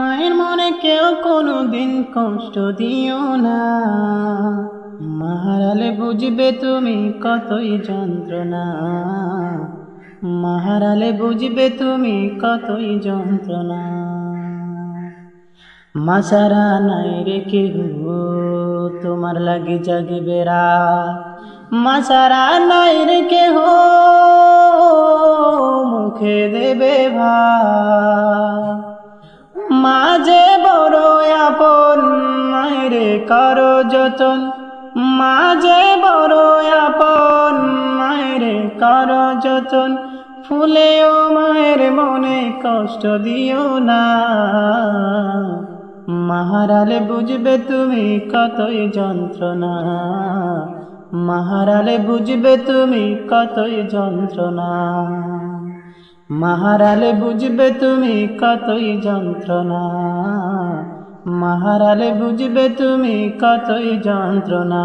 মায়ের মনে কেউ কোনো দিন কষ্ট দিও না, মা হারালে বুঝবে তুমি কতই যন্ত্রণা। মা হারালে বুঝবে তুমি কতই যন্ত্রণা। মা ছাড়া নাই রে কেহ তোমার লাগে জাগবে রাত, মা ছাড়া নাই রে কেহ মুখে দেবে ভাত। মা যে বড় আপন, মায়েরে করো যতন। মা যে বড় আপন, মায়েরে করো যতন। ফুলেও মায়ের মনে কষ্ট দিও না, মা হারালে বুঝবে তুমি কতই যন্ত্রণা। মা হারালে বুঝবে তুমি কতই যন্ত্রণা। মা হারালে বুঝবে তুমি কতই যন্ত্রণা। মা হারালে বুঝবে তুমি কতই যন্ত্রণা।